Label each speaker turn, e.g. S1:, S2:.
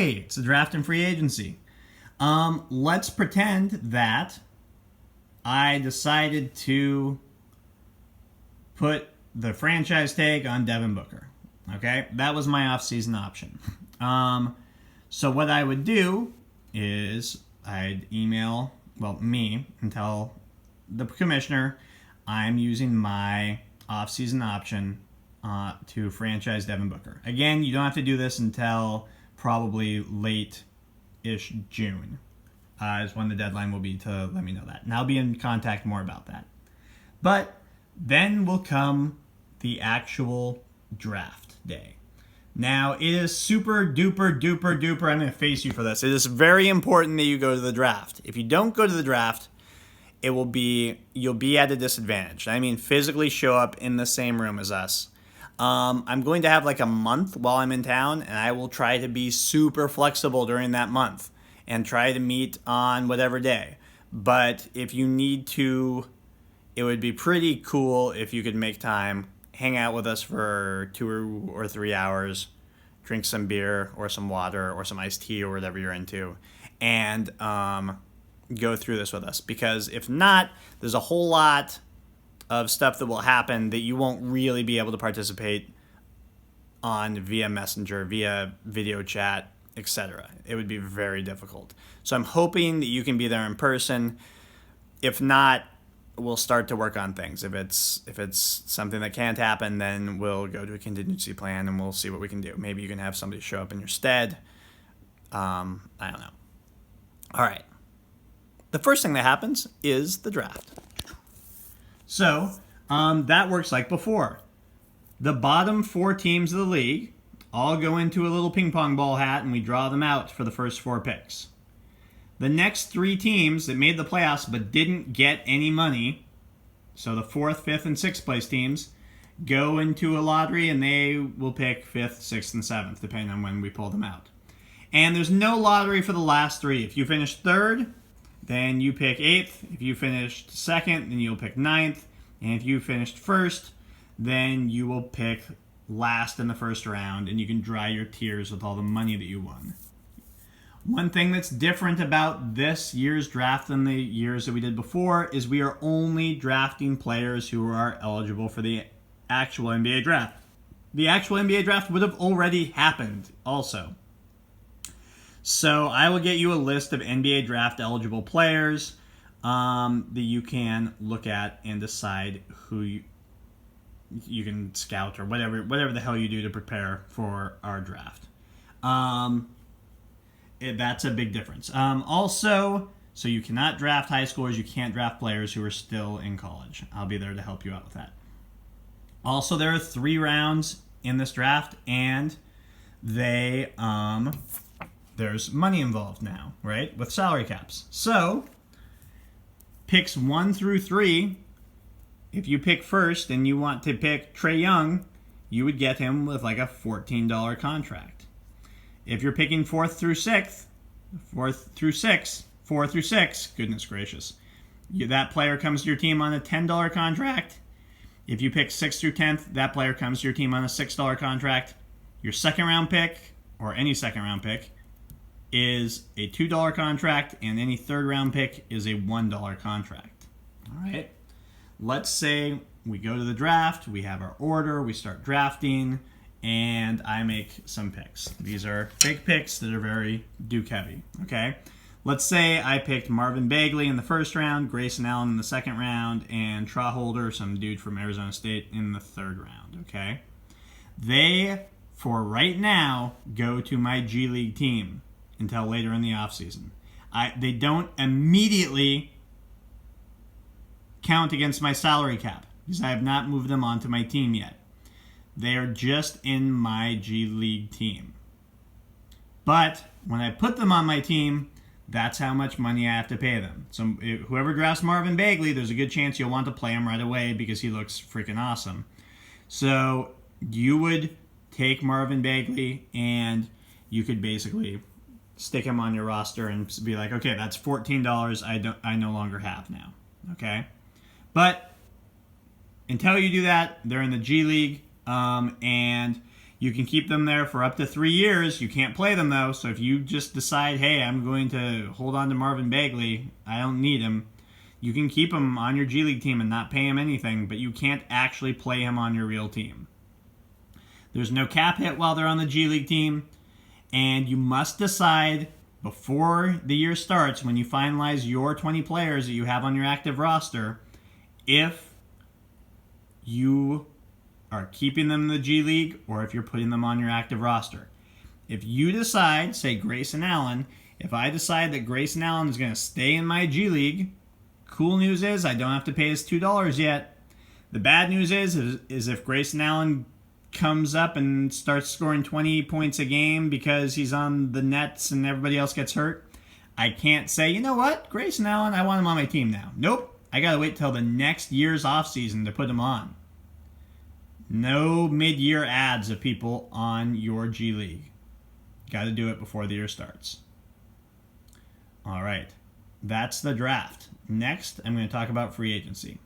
S1: hey, it's a draft and free agency. Let's pretend that I decided to put the franchise tag on Devin Booker. Okay, that was my off-season option. So what I would do is I'd email, me, and tell the commissioner I'm using my off-season option to franchise Devin Booker. Again, you don't have to do this until probably late-ish June is when the deadline will be to let me know that. And I'll be in contact more about that. But then will come the actual draft day. Now, it is super duper duper duper, I'm going to face you for this. It is very important that you go to the draft. If you don't go to the draft, you'll be at a disadvantage. I mean, physically show up in the same room as us. I'm going to have like a month while I'm in town, and I will try to be super flexible during that month and try to meet on whatever day. But if you need to, it would be pretty cool if you could make time, hang out with us for 2 or 3 hours, drink some beer or some water or some iced tea or whatever you're into, and go through this with us. Because if not, there's a whole lot of stuff that will happen that you won't really be able to participate on via Messenger, via video chat, etc. It would be very difficult. So I'm hoping that you can be there in person. If not, we'll start to work on things. If it's something that can't happen, then we'll go to a contingency plan and we'll see what we can do. Maybe you can have somebody show up in your stead. I don't know. All right. The first thing that happens is the draft. So that works like before. The bottom 4 teams of the league all go into a little ping pong ball hat and we draw them out for the first 4 picks. The next 3 teams that made the playoffs but didn't get any money, so the 4th, 5th, and 6th place teams, go into a lottery and they will pick 5th, 6th, and 7th, depending on when we pull them out. And there's no lottery for the last 3. If you finish 3rd, then you pick 8th. If you finished 2nd, then you'll pick 9th. And if you finished 1st, then you will pick last in the first round, and you can dry your tears with all the money that you won. One thing that's different about this year's draft than the years that we did before is we are only drafting players who are eligible for the actual NBA draft. The actual NBA draft would have already happened also. So I will get you a list of NBA draft eligible players that you can look at and decide who you can scout or whatever the hell you do to prepare for our draft. That's a big difference. Also, so you cannot draft high schoolers. You can't draft players who are still in college. I'll be there to help you out with that. Also, there are 3 rounds in this draft, and there's money involved now, right? With salary caps. So, picks 1 through 3, if you pick first and you want to pick Trae Young, you would get him with like a $14 contract. If you're picking 4 through 6, goodness gracious, that player comes to your team on a $10 contract. If you pick 6 through 10th, that player comes to your team on a $6 contract. Your second round pick, or any second round pick, is a $2 contract, and any third round pick is a $1 contract. All right. Let's say we go to the draft, we have our order, we start drafting, and I make some picks. These are big picks that are very Duke heavy, okay? Let's say I picked Marvin Bagley in the first round, Grayson Allen in the second round, and Traholder, some dude from Arizona State, in the third round, okay? They, for right now, go to my G League team until later in the offseason. They don't immediately count against my salary cap because I have not moved them onto my team yet. They are just in my G League team. But when I put them on my team, that's how much money I have to pay them. So whoever drafts Marvin Bagley, there's a good chance you'll want to play him right away because he looks freaking awesome. So you would take Marvin Bagley and you could basically stick him on your roster and be like, okay, that's $14 I no longer have now. Okay? But until you do that, they're in the G League, and You can keep them there for up to 3 years. You can't play them, though. So if you just decide, hey, I'm going to hold on to Marvin Bagley, I don't need him, you can keep him on your G League team and not pay him anything, but you can't actually play him on your real team. There's no cap hit while they're on the G League team, and you must decide before the year starts, when you finalize your 20 players that you have on your active roster, if you are keeping them in the G League or if you're putting them on your active roster. If you decide, say Grayson Allen, if I decide that Grayson Allen is going to stay in my G League, cool news is I don't have to pay his $2 yet. The bad news is if Grayson Allen comes up and starts scoring 20 points a game because he's on the Nets and everybody else gets hurt, I can't say, you know what, Grayson Allen, I want him on my team now. Nope. I got to wait till the next year's offseason to put him on. No mid-year ads of people on your G League. Got to do it before the year starts. All right. That's the draft. Next, I'm going to talk about free agency.